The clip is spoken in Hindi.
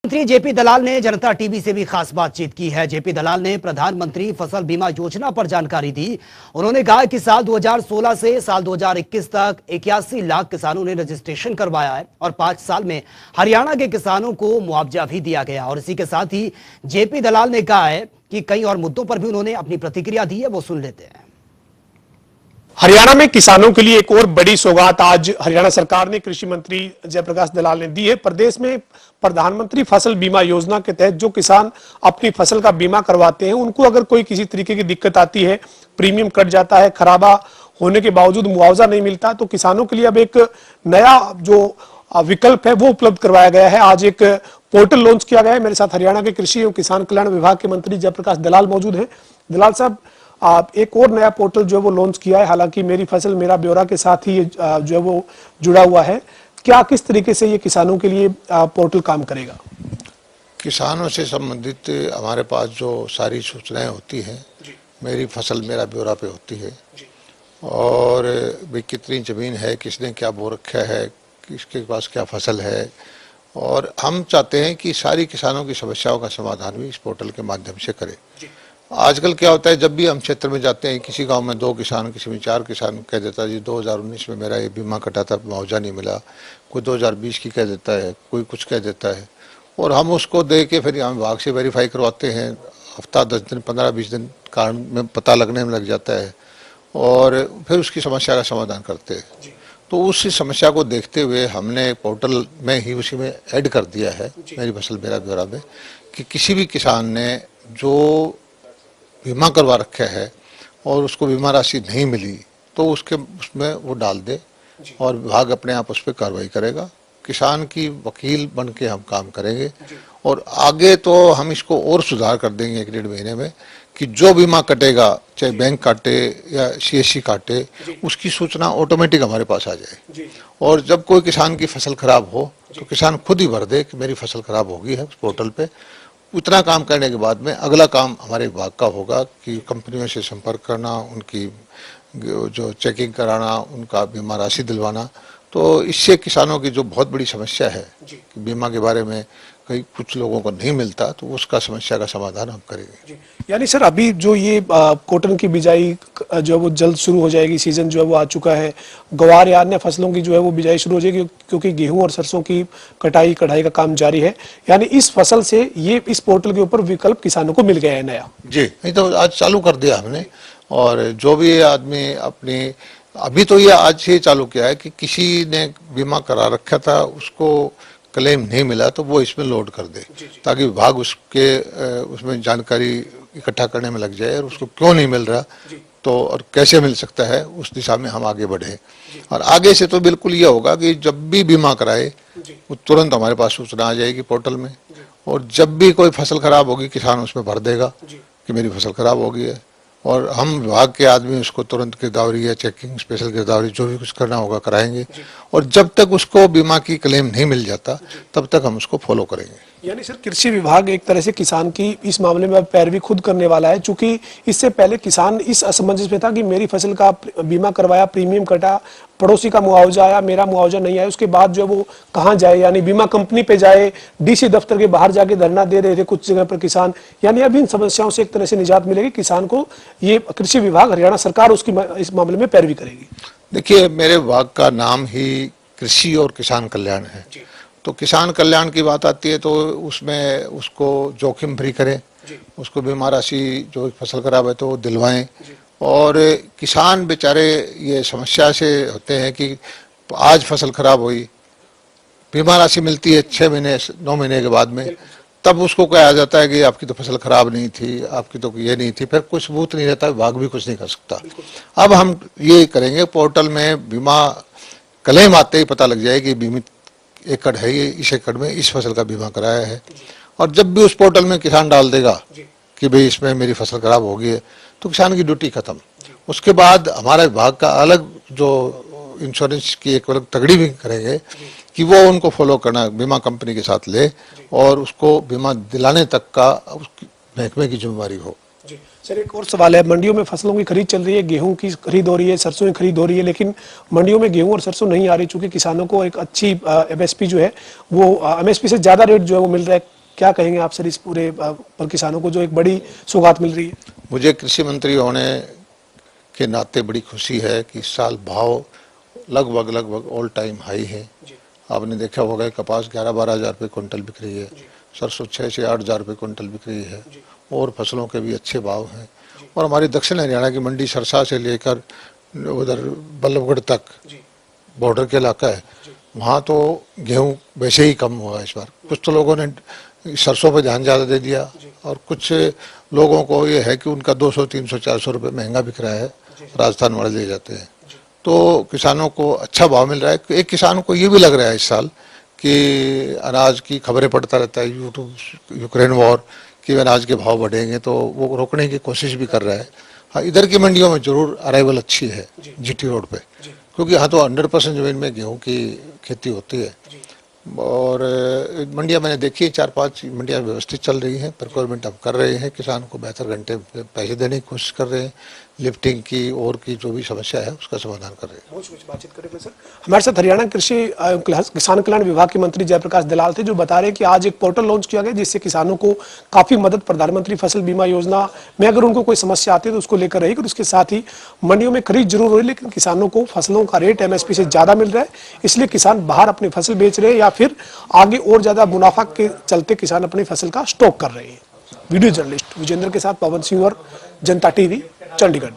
मंत्री जेपी दलाल ने जनता टीवी से भी खास बातचीत की है। जेपी दलाल ने प्रधानमंत्री फसल बीमा योजना पर जानकारी दी। उन्होंने कहा कि साल 2016 से साल 2021 तक 81 लाख किसानों ने रजिस्ट्रेशन करवाया है और 5 साल में हरियाणा के किसानों को मुआवजा भी दिया गया। और इसी के साथ ही जेपी दलाल ने कहा है कि कई और मुद्दों पर भी उन्होंने अपनी प्रतिक्रिया दी है, वो सुन लेते हैं। हरियाणा में किसानों के लिए एक और बड़ी सौगात आज हरियाणा सरकार ने कृषि मंत्री जयप्रकाश दलाल ने दी है। प्रदेश में प्रधानमंत्री फसल बीमा योजना के तहत जो किसान अपनी फसल का बीमा करवाते हैं, उनको अगर कोई किसी तरीके की दिक्कत आती है, प्रीमियम कट जाता है, खराबा होने के बावजूद मुआवजा नहीं मिलता, तो किसानों के लिए अब एक नया जो विकल्प है वो उपलब्ध करवाया गया है। आज एक पोर्टल लॉन्च किया गया है। मेरे साथ हरियाणा के कृषि एवं किसान कल्याण विभाग के मंत्री जयप्रकाश दलाल मौजूद हैं। दलाल साहब, एक और नया पोर्टल जो है वो लॉन्च किया है, हालांकि मेरी फसल मेरा ब्यौरा के साथ ही जो है वो जुड़ा हुआ है। क्या किस तरीके से ये किसानों के लिए पोर्टल काम करेगा? किसानों से संबंधित हमारे पास जो सारी सूचनाएं होती हैं, मेरी फसल मेरा ब्यौरा पे होती है, और भी कितनी ज़मीन है, किसने क्या बो रखा है, किसके पास क्या फसल है, और हम चाहते हैं कि सारी किसानों की समस्याओं का समाधान भी इस पोर्टल के माध्यम से करें। आजकल क्या होता है, जब भी हम क्षेत्र में जाते हैं, किसी गांव में 2 किसान, किसी में 4 किसान कह देता है जी 2019 में मेरा ये बीमा कटा था, मुआवजा नहीं मिला, कोई 2020 की कह देता है, कोई कुछ कह देता है, और हम उसको दे के फिर हम विभाग से वेरीफाई करवाते हैं। हफ्ता 10 दिन 15-20 दिन कारण में पता लगने में लग जाता है, और फिर उसकी समस्या का समाधान करते हैं। तो उस समस्या को देखते हुए हमने पोर्टल में ही उसी में ऐड कर दिया है, मेरी फसल मेरा ब्यौरा में, कि किसी भी किसान ने जो बीमा करवा रखा है और उसको बीमा राशि नहीं मिली तो उसमें वो डाल दे, और विभाग अपने आप उस पर कार्रवाई करेगा। किसान की वकील बन के हम काम करेंगे, और आगे तो हम इसको और सुधार कर देंगे 1-1.5 महीने में, कि जो बीमा कटेगा, चाहे बैंक काटे या CSC काटे, उसकी सूचना ऑटोमेटिक हमारे पास आ जाए। और जब कोई किसान की फसल खराब हो तो किसान खुद ही भर दे कि मेरी फसल खराब होगी है उस पोर्टल पे। उतना काम करने के बाद में अगला काम हमारे विभाग का होगा कि कंपनियों से संपर्क करना, उनकी जो चेकिंग कराना, उनका बीमा राशि दिलवाना। तो इससे किसानों की जो बहुत बड़ी समस्या है कि बीमा के बारे में कई कुछ लोगों को नहीं मिलता, तो उसका समस्या का समाधान हम करेंगे। यानी सर, अभी जो ये कॉटन की बिजाई जो है वो जल्द शुरू हो जाएगी, सीजन जो है वो आ चुका है, ग्वार या अन्य फसलों की जो है वो बिजाई शुरू हो जाएगी, क्योंकि गेहूं और सरसों की कटाई कढ़ाई का काम जारी है। यानी इस फसल से ये इस पोर्टल के ऊपर विकल्प किसानों को मिल गया है नया। जी, नहीं तो आज चालू कर दिया हमने, और जो भी आदमी अपनी अभी तो ये आज से चालू किया है कि किसी ने बीमा करा रखा था, उसको क्लेम नहीं मिला, तो वो इसमें लोड कर दे, ताकि विभाग उसमें जानकारी इकट्ठा करने में लग जाए, और उसको क्यों नहीं मिल रहा तो और कैसे मिल सकता है, उस दिशा में हम आगे बढ़े। और आगे से तो बिल्कुल ये होगा कि जब भी बीमा कराए वो तुरंत हमारे पास सूचना आ जाएगी पोर्टल में, और जब भी कोई फसल खराब होगी किसान उसमें भर देगा कि मेरी फसल खराब हो गई है, और हम विभाग के आदमी उसको तुरंत गिरदावरी या चेकिंग, स्पेशल गिरदावरी जो भी कुछ करना होगा कराएंगे, और जब तक उसको बीमा की क्लेम नहीं मिल जाता तब तक हम उसको फॉलो करेंगे। यानी सर, कृषि विभाग एक तरह से किसान की इस मामले में पैरवी खुद करने वाला है, चूंकि इससे पहले किसान इस असमंजस में था कि मेरी फसल का बीमा करवाया, प्रीमियम कटा, पड़ोसी का मुआवजा आया, मेरा मुआवजा नहीं आया, उसके बाद जो है वो कहाँ जाए, यानी बीमा कंपनी पे जाए, DC दफ्तर के बाहर जाके धरना दे रहे थे कुछ जगह पर किसान। यानी अब इन समस्याओं से एक तरह से निजात मिलेगी किसान को। ये कृषि विभाग, हरियाणा सरकार उसकी इस मामले में पैरवी करेगी। देखिए, मेरे विभाग का नाम ही कृषि और किसान कल्याण है, तो किसान कल्याण की बात आती है तो उसमें उसको जोखिम फ्री करें, उसको बीमा राशि जो फसल खराब है तो वो दिलवाएं। और किसान बेचारे ये समस्या से होते हैं कि आज फसल खराब हुई, बीमा राशि मिलती है 6 महीने 9 महीने के बाद में, तब उसको कहा जाता है कि आपकी तो फसल खराब नहीं थी, आपकी तो ये नहीं थी, फिर कोई सबूत नहीं रहता, विभाग भी कुछ नहीं कर सकता। अब हम ये करेंगे, पोर्टल में बीमा क्लेम आते ही पता लग जाए कि बीमित एकड़ है, ये इस एकड़ में इस फसल का बीमा कराया है, और जब भी उस पोर्टल में किसान डाल देगा कि भाई इसमें मेरी फसल खराब हो गई है, तो किसान की ड्यूटी खत्म। उसके बाद हमारा विभाग का अलग जो इंश्योरेंस की एक अलग तगड़ी भी करेंगे कि वो उनको फॉलो करना, बीमा कंपनी के साथ ले, और उसको बीमा दिलाने तक का महकमे की जिम्मेदारी हो। जी सर, एक और सवाल है, मंडियों में फसलों की खरीद चल रही है, गेहूं की खरीद हो रही है, सरसों की खरीद हो रही है, लेकिन मंडियों में गेहूं और सरसों नहीं आ रही, चूंकि किसानों को एक अच्छी एमएसपी जो है वो एमएसपी से ज्यादा रेट जो है वो मिल रहा है। क्या कहेंगे आप सर इस पूरे पर किसानों को जो एक बड़ी सौगात मिल रही है? मुझे कृषि मंत्री होने के नाते बड़ी खुशी है कि इस साल भाव लगभग ऑल टाइम हाई है। आपने देखा होगा कपास 11-12 हज़ार रुपये क्विंटल बिक रही है, सरसों 6 से 8 हज़ार रुपये क्विंटल बिक रही है, और फसलों के भी अच्छे भाव हैं। और हमारी दक्षिण हरियाणा की मंडी सरसा से लेकर उधर बल्लभगढ़ तक बॉर्डर के इलाका है, वहाँ तो गेहूँ वैसे ही कम हुआ है इस बार। कुछ तो लोगों ने सरसों पर ध्यान ज़्यादा दे दिया, और कुछ लोगों को ये है कि उनका 200, 300, 400 रुपये महंगा बिक रहा है, राजस्थान वाले ले जाते हैं, तो किसानों को अच्छा भाव मिल रहा है। एक किसान को ये भी लग रहा है इस साल कि अनाज की खबरें पढ़ता रहता है यूट्यूब, यूक्रेन वॉर, कि अनाज के भाव बढ़ेंगे, तो वो रोकने की कोशिश भी कर रहा है। हाँ, इधर की मंडियों में जरूर अराइवल अच्छी है जीटी रोड पे, क्योंकि यहाँ तो 100% जमीन में गेहूं की खेती होती है। और मंडियाँ मैंने देखी है, 4-5 मंडियाँ व्यवस्थित चल रही हैं, प्रोक्योरमेंट अब कर रहे हैं, किसान को बेहतर घंटे पैसे देने की कोशिश कर रहे हैं, लिफ्टिंग की और की जो भी समस्या है उसका समाधान कर रहे हैं। बातचीत करेंगे सर। हमारे साथ हरियाणा कृषि किसान कल्याण विभाग के मंत्री जयप्रकाश दलाल थे, जो बता रहे हैं कि आज एक पोर्टल लॉन्च किया गया जिससे किसानों को काफी मदद प्रधानमंत्री फसल बीमा योजना में अगर उनको कोई समस्या आती है तो उसको लेकर रहेगी। और उसके साथ ही मंडियों में खरीद जरूर हो रही है, लेकिन किसानों को फसलों का रेट एमएसपी से ज्यादा मिल रहा है, इसलिए किसान बाहर अपनी फसल बेच रहे हैं या फिर आगे और ज्यादा मुनाफा के चलते किसान अपनी फसल का स्टॉक कर रहे हैं। वीडियो जर्नलिस्ट विजेंद्र के साथ पवन सिंह और जनता टीवी, चंडीगढ़।